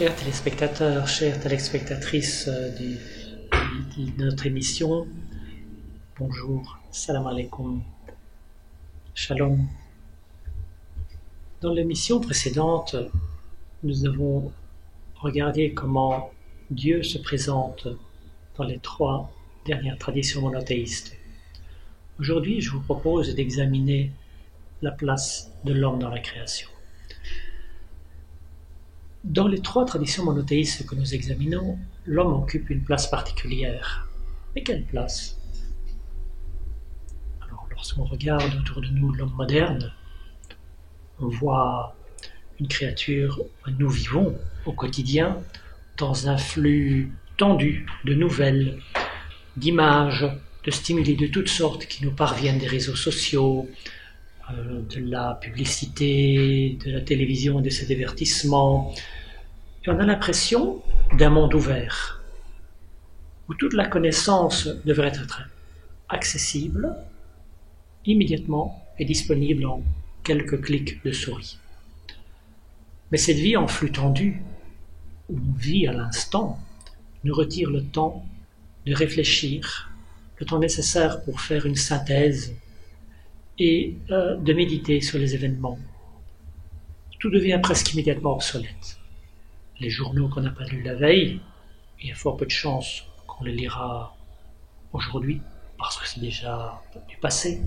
Chers téléspectateurs, chères téléspectatrices de notre émission, bonjour, salam alaikum, shalom. Dans l'émission précédente, nous avons regardé comment Dieu se présente dans les 3 dernières traditions monothéistes. Aujourd'hui, je vous propose d'examiner la place de l'homme dans la création. Dans les 3 traditions monothéistes que nous examinons, l'homme occupe une place particulière. Mais quelle place? Alors, lorsqu'on regarde autour de nous l'homme moderne, on voit une créature, nous vivons au quotidien dans un flux tendu de nouvelles, d'images, de stimuli de toutes sortes qui nous parviennent des réseaux sociaux, de la publicité, de la télévision et de ses divertissements. Et on a l'impression d'un monde ouvert, où toute la connaissance devrait être accessible, immédiatement et disponible en quelques clics de souris. Mais cette vie en flux tendu, où on vit à l'instant, nous retire le temps de réfléchir, le temps nécessaire pour faire une synthèse et de méditer sur les événements. Tout devient presque immédiatement obsolète. Les journaux qu'on n'a pas lus la veille, il y a fort peu de chances qu'on les lira aujourd'hui, parce que c'est déjà du passé,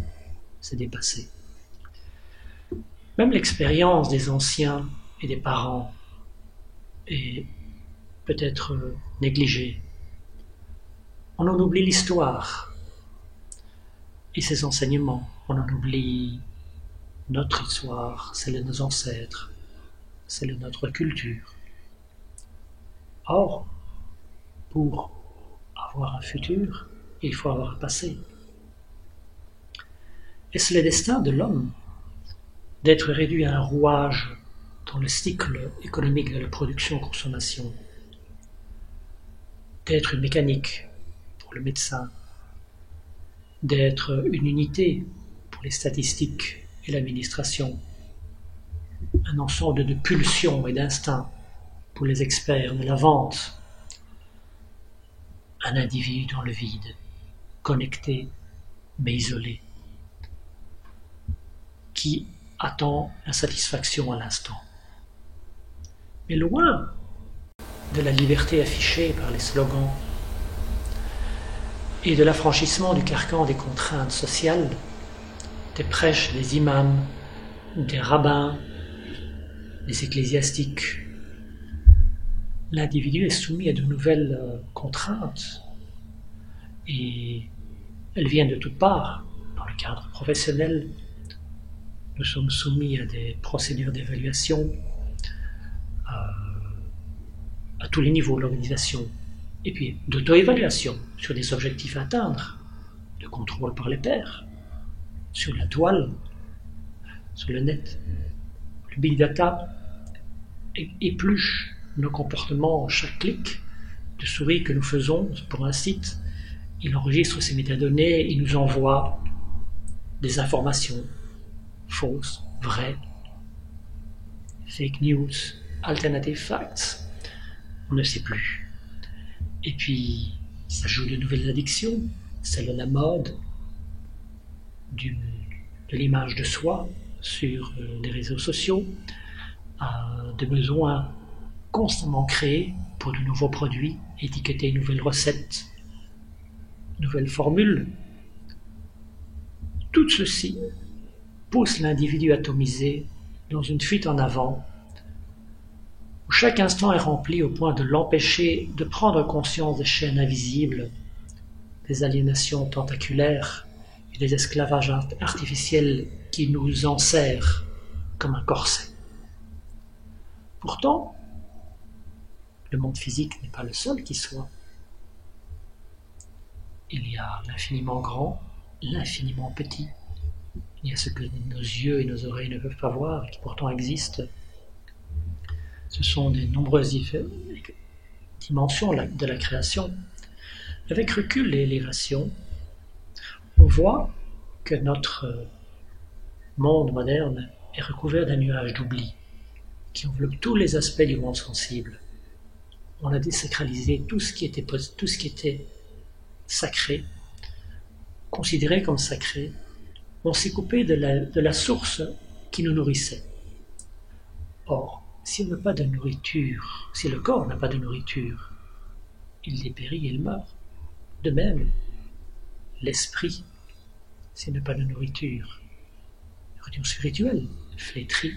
c'est dépassé. Même l'expérience des anciens et des parents est peut-être négligée. On en oublie l'histoire et ses enseignements. On en oublie notre histoire, celle de nos ancêtres, celle de notre culture. Or, pour avoir un futur, il faut avoir un passé. Est-ce le destin de l'homme d'être réduit à un rouage dans le cycle économique de la production-consommation, d'être une mécanique pour le médecin, d'être une unité pour les statistiques et l'administration, un ensemble de pulsions et d'instincts pour les experts de la vente, un individu dans le vide, connecté mais isolé, qui attend la satisfaction à l'instant. Mais loin de la liberté affichée par les slogans et de l'affranchissement du carcan des contraintes sociales, des prêches des imams, des rabbins, des ecclésiastiques, l'individu est soumis à de nouvelles contraintes et elles viennent de toutes parts. Dans le cadre professionnel, nous sommes soumis à des procédures d'évaluation à tous les niveaux de l'organisation, et puis d'auto-évaluation sur des objectifs à atteindre, de contrôle par les pairs, sur la sur le net. Le big data épluche nos comportements chaque clic de souris que nous faisons pour un site. Il enregistre ces métadonnées, il nous envoie des informations fausses, vraies, fake news, alternative facts, on ne sait plus. Et puis, ça joue de nouvelles addictions, celle de la mode, de l'image de soi sur les réseaux sociaux, de besoins constamment créés pour de nouveaux produits, étiqueter de nouvelles recettes, nouvelles formules. Tout ceci pousse l'individu atomisé dans une fuite en avant, où chaque instant est rempli au point de l'empêcher de prendre conscience des chaînes invisibles, des aliénations tentaculaires et des esclavages artificiels qui nous enserrent comme un corset. Pourtant, le monde physique n'est pas le seul qui soit. Il y a l'infiniment grand, l'infiniment petit. Il y a ce que nos yeux et nos oreilles ne peuvent pas voir et qui pourtant existent. Ce sont des nombreuses dimensions de la création. Avec recul et élévation, on voit que notre monde moderne est recouvert d'un nuage d'oubli qui enveloppe tous les aspects du monde sensible. on a désacralisé tout ce qui était sacré, considéré comme sacré. On s'est coupé de la source qui nous nourrissait. Or, si on n'a pas de nourriture, si le corps n'a pas de nourriture, il dépérit, il meurt. De même, l'esprit, s'il n'a pas de nourriture spirituelle, flétrit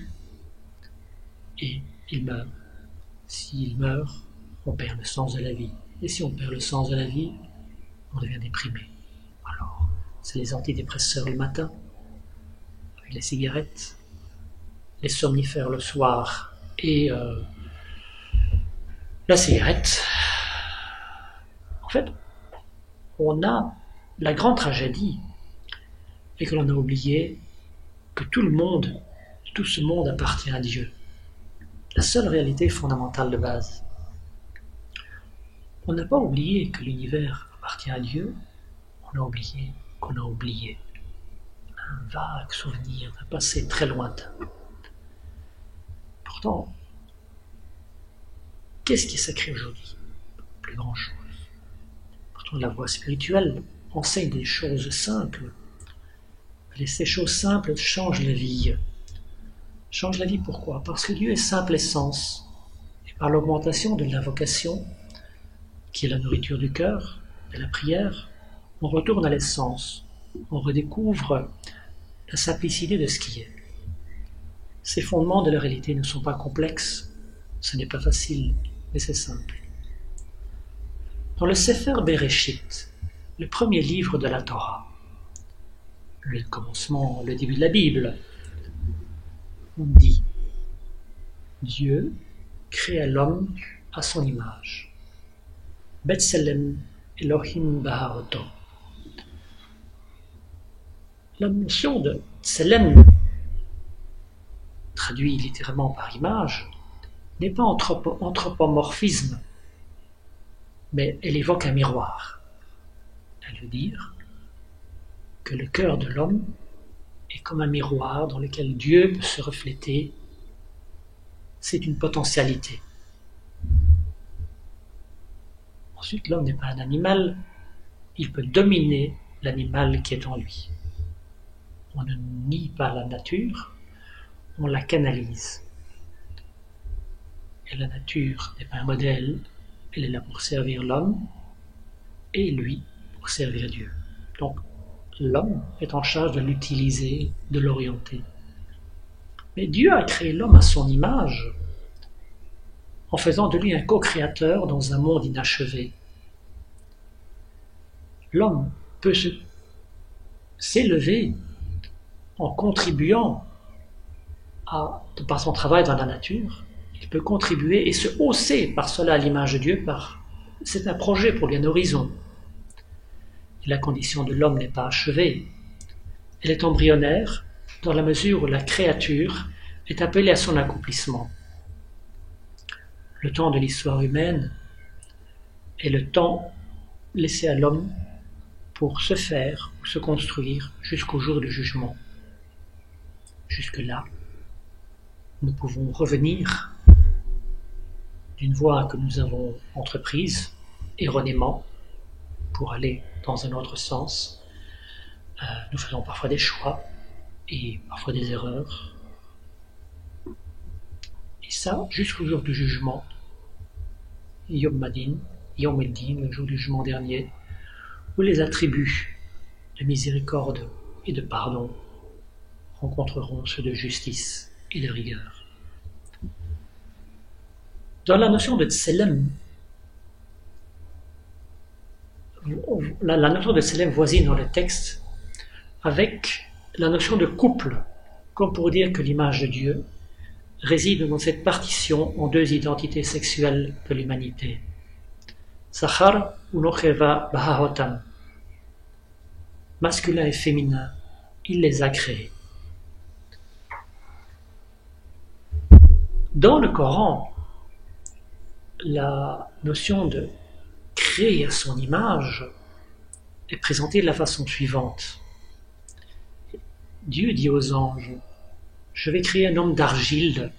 et il meurt. S'il meurt, on perd le sens de la vie. Et si on perd le sens de la vie, on devient déprimé. Alors, c'est les antidépresseurs le matin, avec les cigarettes, les somnifères le soir et la cigarette. En fait, on a la grande tragédie et que l'on a oublié que tout ce monde appartient à Dieu. La seule réalité fondamentale de base. On n'a pas oublié que l'univers appartient à Dieu, on a oublié qu'on a oublié. Un vague souvenir d'un passé très lointain. Pourtant, qu'est-ce qui est sacré aujourd'hui? Plus grand-chose. Pourtant, la voie spirituelle enseigne des choses simples. Et ces choses simples changent la vie. Changent la vie pourquoi? Parce que Dieu est simple essence. Et par l'augmentation de l'invocation, qui est la nourriture du cœur, de la prière, on retourne à l'essence. On redécouvre la simplicité de ce qui est. Ces fondements de la réalité ne sont pas complexes, ce n'est pas facile, mais c'est simple. Dans le Sefer Bereshit, le premier livre de la Torah, le commencement, le début de la Bible, on dit « Dieu créa l'homme à son image. Betselem Elohim Baharoto » La notion de Tselem, traduit littéralement par image, n'est pas anthropomorphisme, mais elle évoque un miroir. Elle veut dire que le cœur de l'homme est comme un miroir dans lequel Dieu peut se refléter. C'est une potentialité. Ensuite, l'homme n'est pas un animal, il peut dominer l'animal qui est en lui. On ne nie pas la nature, on la canalise. Et la nature n'est pas un modèle, elle est là pour servir l'homme, et lui pour servir Dieu. Donc, l'homme est en charge de l'utiliser, de l'orienter. Mais Dieu a créé l'homme à son image, en faisant de lui un co-créateur dans un monde inachevé. L'homme peut s'élever en contribuant par son travail dans la nature, il peut contribuer et se hausser par cela à l'image de Dieu. C'est un projet pour lui, un horizon. Et la condition de l'homme n'est pas achevée. Elle est embryonnaire dans la mesure où la créature est appelée à son accomplissement. Le temps de l'histoire humaine est le temps laissé à l'homme pour se faire ou se construire jusqu'au jour du jugement. Jusque-là, nous pouvons revenir d'une voie que nous avons entreprise erronément pour aller dans un autre sens. Nous faisons parfois des choix et parfois des erreurs. Et ça, jusqu'au jour du jugement, Yom Eldin, le jour du jugement dernier, où les attributs de miséricorde et de pardon rencontreront ceux de justice et de rigueur. Dans la notion de Tselem, la notion de Tselem voisine dans le texte avec la notion de couple, comme pour dire que l'image de Dieu réside dans cette partition en deux identités sexuelles de l'humanité. Zachar ou Nocheva Bahahotam, masculin et féminin, il les a créés. Dans le Coran, la notion de créer à son image est présentée de la façon suivante. Dieu dit aux anges, je vais créer un homme d'argile,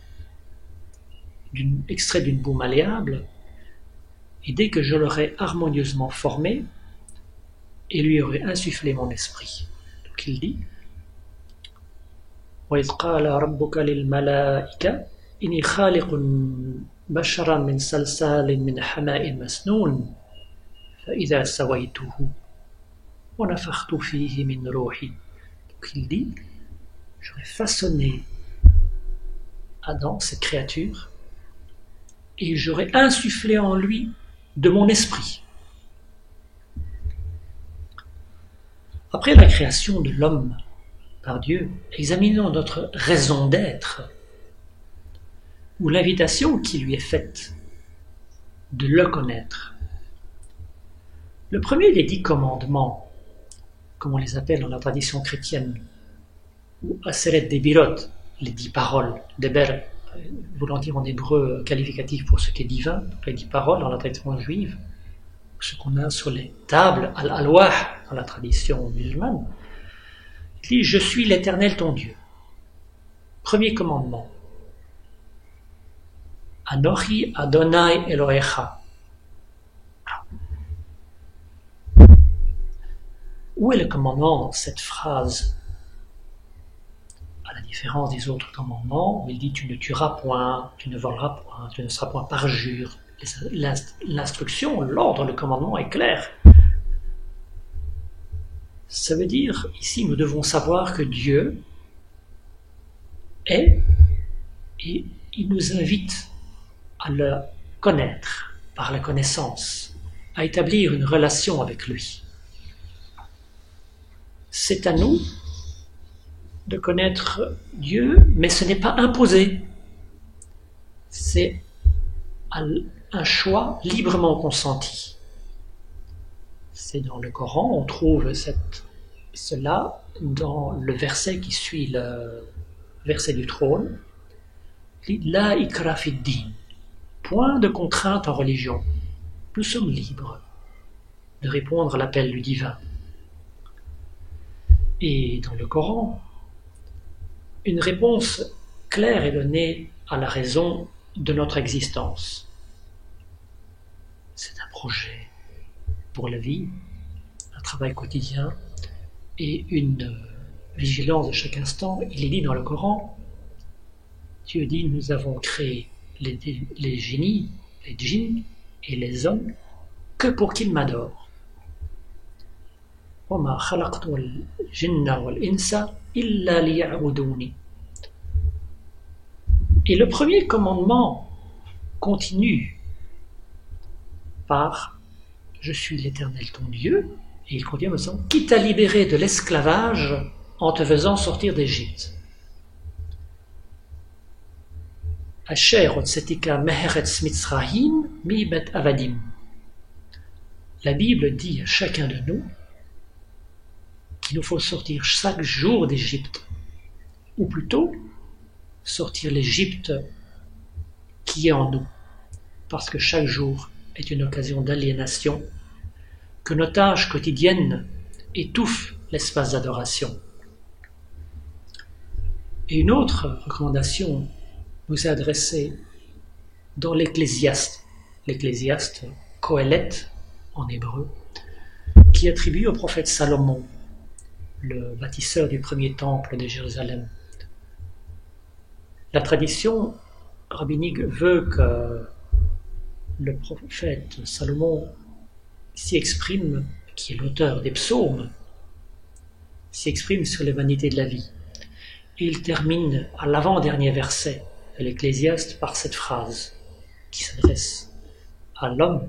extrait d'une boue malléable, et dès que je l'aurai harmonieusement formé et lui aurai insufflé mon esprit. Donc il dit وَإِذْ قَالَ رَبُّكَ لِلْمَلَائِكَةِ إِنِّي خَالِقٌ بَشَرًا مِنْ صَلْصَالٍ مِنْ حَمَإٍ مَسْنُونٍ فَإِذَا سَوَيْتُهُ وَنَفَخْتُ فِيهِ مِنْ رُوحِي. Donc il dit, j'aurais façonné Adam, cette créature, et j'aurais insufflé en lui de mon esprit. Après la création de l'homme par Dieu, examinons notre raison d'être, ou l'invitation qui lui est faite de le connaître. Le premier des 10 commandements, comme on les appelle dans la tradition chrétienne, ou Aseret Debirot, les 10 paroles, Deber, voulant dire en hébreu qualificatif pour ce qui est divin, les 10 paroles dans la tradition juive, ce qu'on a sur les tables, al-alwah, dans la tradition musulmane, il dit « Je suis l'Éternel ton Dieu ». Premier commandement. Anochi Adonai Elohecha. Où est le commandement dans cette phrase? À la différence des autres commandements, où il dit « Tu ne tueras point, tu ne voleras point, tu ne seras point parjure ». L'instruction, l'ordre, le commandement est clair. Ça veut dire, ici, nous devons savoir que Dieu est, et il nous invite à le connaître par la connaissance, à établir une relation avec lui. C'est à nous de connaître Dieu, mais ce n'est pas imposé. C'est un choix librement consenti. C'est dans le Coran, on trouve cela dans le verset qui suit le verset du trône. La ikra fid din. Point de contrainte en religion. Nous sommes libres de répondre à l'appel du divin. Et dans le Coran, une réponse claire est donnée à la raison de notre existence. C'est un projet pour la vie, un travail quotidien et une vigilance de chaque instant. Il est dit dans le Coran, Dieu dit, nous avons créé les génies, les djinns et les hommes que pour qu'ils m'adorent. وَمَا خَلَقْتُ الْجِنَّ وَالْإِنسَ إِلَّا لِيَعْبُدُونِ. Et le premier commandement continue par « Je suis l'Éternel ton Dieu » et il continue en disant « Qui t'a libéré de l'esclavage en te faisant sortir d'Égypte » Asher otsetika meheretz mitzrahim mibet avadim. La Bible dit à chacun de nous qu'il nous faut sortir chaque jour d'Égypte, ou plutôt sortir l'Égypte qui est en nous, parce que chaque jour est une occasion d'aliénation, que nos tâches quotidiennes étouffent l'espace d'adoration. Et une autre recommandation nous est adressée dans l'Ecclésiaste, l'Ecclésiaste Kohelet en hébreu, qui attribue au prophète Salomon, le bâtisseur du premier temple de Jérusalem. La tradition rabbinique veut que le prophète Salomon s'y exprime, qui est l'auteur des psaumes, s'y exprime sur les vanités de la vie. Et il termine à l'avant-dernier verset de l'Ecclésiaste par cette phrase qui s'adresse à l'homme.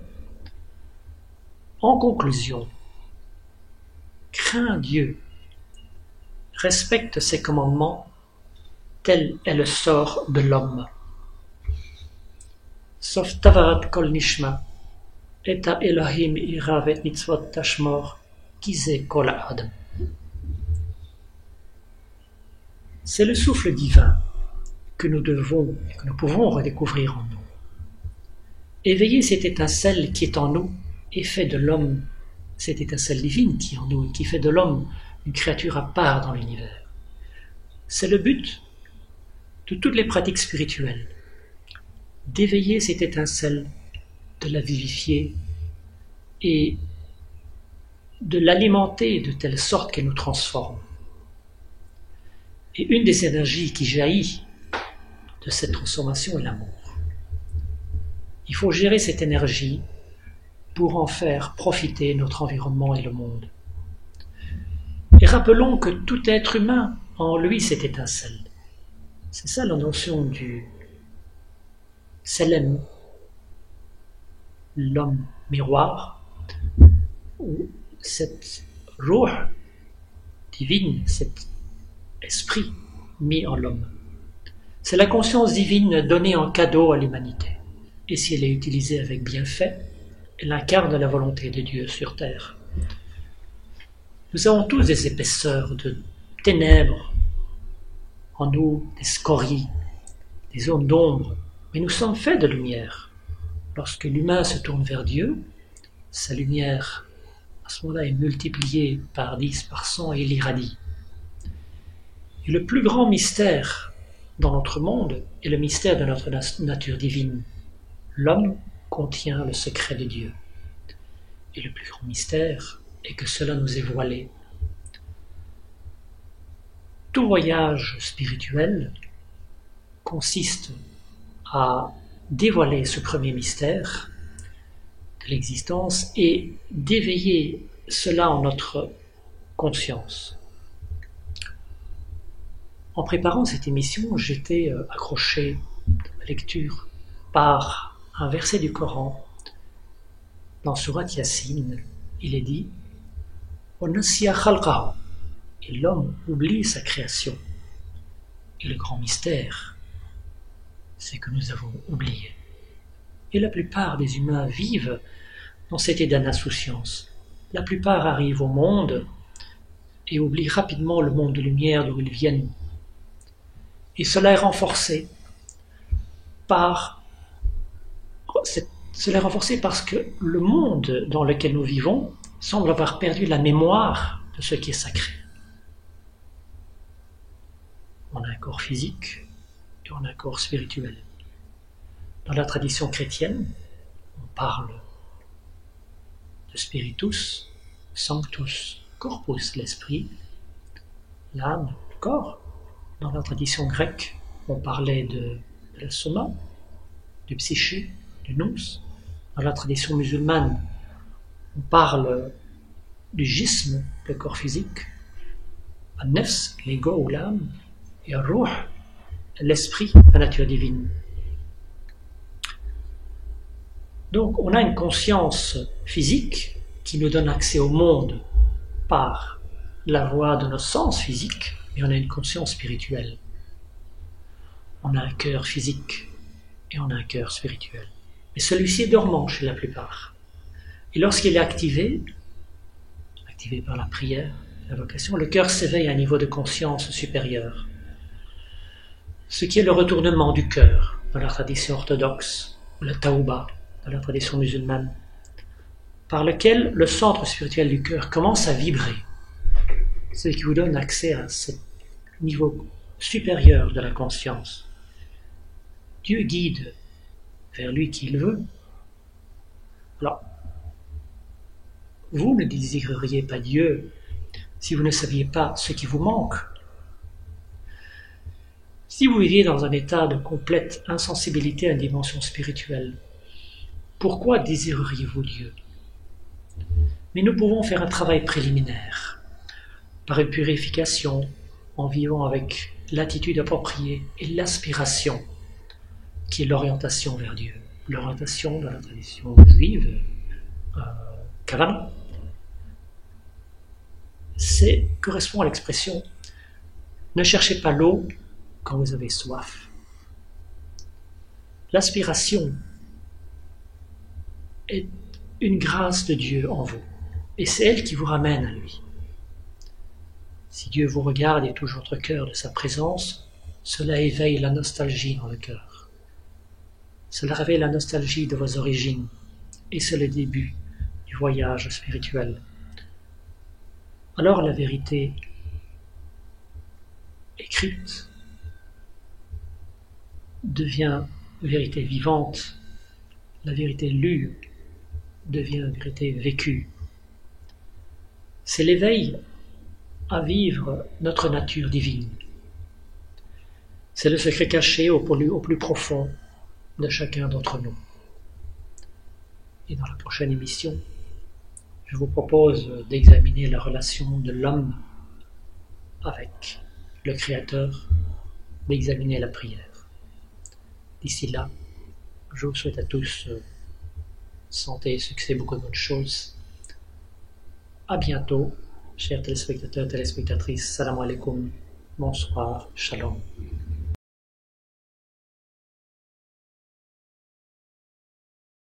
En conclusion, crains Dieu, respecte ses commandements, tel est le sort de l'homme. Sauf tavarat kol nishma, eta Elohim iravet mitzvot tashmor, kize kol adam. C'est le souffle divin que nous devons et que nous pouvons redécouvrir en nous. Éveiller cette étincelle qui est en nous et fait de l'homme, cette étincelle divine qui est en nous et qui fait de l'homme une créature à part dans l'univers. C'est le but de toutes les pratiques spirituelles, d'éveiller cette étincelle de la vivifier et de l'alimenter de telle sorte qu'elle nous transforme. Et une des énergies qui jaillit de cette transformation est l'amour. Il faut gérer cette énergie pour en faire profiter notre environnement et le monde. Et rappelons que tout être humain en lui cette étincelle. C'est ça la notion du Selem, l'homme miroir, ou cette ruh divine, cet esprit mis en l'homme. C'est la conscience divine donnée en cadeau à l'humanité. Et si elle est utilisée avec bienfait, elle incarne la volonté de Dieu sur terre. Nous avons tous des épaisseurs de ténèbres en nous, des scories, des zones d'ombre, mais nous sommes faits de lumière. Lorsque l'humain se tourne vers Dieu, sa lumière, à ce moment-là, est multipliée par 10, par 100 et il irradie. Et le plus grand mystère dans notre monde est le mystère de notre nature divine. L'homme contient le secret de Dieu. Et le plus grand mystère est que cela nous est voilé. Tout voyage spirituel consiste à dévoiler ce premier mystère de l'existence et d'éveiller cela en notre conscience. En préparant cette émission, j'étais accroché à ma lecture par un verset du Coran. Dans Surat Yassine, il est dit « وَنَسِيَ خَلْقَهُ » et l'homme oublie sa création. Et le grand mystère, c'est que nous avons oublié. Et la plupart des humains vivent dans cet état d'insouciance. La plupart arrivent au monde et oublient rapidement le monde de lumière d'où ils viennent. Et cela est renforcé parce que le monde dans lequel nous vivons semble avoir perdu la mémoire de ce qui est sacré. On a un corps physique et on a un corps spirituel. Dans la tradition chrétienne, on parle de spiritus, sanctus, corpus, l'esprit, l'âme, le corps. Dans la tradition grecque, on parlait de la soma, du psyché, du nous. Dans la tradition musulmane, on parle du jism, le corps physique, an-nafs, l'ego ou l'âme, et ar-ruh, l'esprit, la nature divine. Donc on a une conscience physique qui nous donne accès au monde par la voie de nos sens physiques, mais on a une conscience spirituelle. On a un cœur physique et on a un cœur spirituel. Mais celui-ci est dormant chez la plupart. Et lorsqu'il est activé par la prière, la vocation, le cœur s'éveille à un niveau de conscience supérieur. Ce qui est le retournement du cœur dans la tradition orthodoxe, ou la taouba dans la tradition musulmane, par lequel le centre spirituel du cœur commence à vibrer, ce qui vous donne accès à ce niveau supérieur de la conscience. Dieu guide vers lui qui il veut. Alors, vous ne désireriez pas Dieu si vous ne saviez pas ce qui vous manque. Si vous viviez dans un état de complète insensibilité à une dimension spirituelle, pourquoi désireriez-vous Dieu? Mais nous pouvons faire un travail préliminaire, par une purification, en vivant avec l'attitude appropriée et l'aspiration, qui est l'orientation vers Dieu. L'orientation dans la tradition juive, Kavanah, correspond à l'expression « ne cherchez pas l'eau quand vous avez soif ». L'aspiration est une grâce de Dieu en vous, et c'est elle qui vous ramène à lui. Si Dieu vous regarde et touche votre cœur de sa présence, cela éveille la nostalgie dans le cœur. Cela réveille la nostalgie de vos origines, et c'est le début du voyage spirituel. Alors la vérité écrite devient vérité vivante la vérité lue devient vérité vécue. C'est l'éveil à vivre notre nature divine. C'est le secret caché au plus profond de chacun d'entre nous. Et dans la prochaine émission, je vous propose d'examiner la relation de l'homme avec le Créateur, d'examiner la prière. D'ici là, je vous souhaite à tous santé, succès, beaucoup de bonnes choses. À bientôt, chers téléspectateurs, téléspectatrices. Salam alaikum. Bonsoir. Shalom.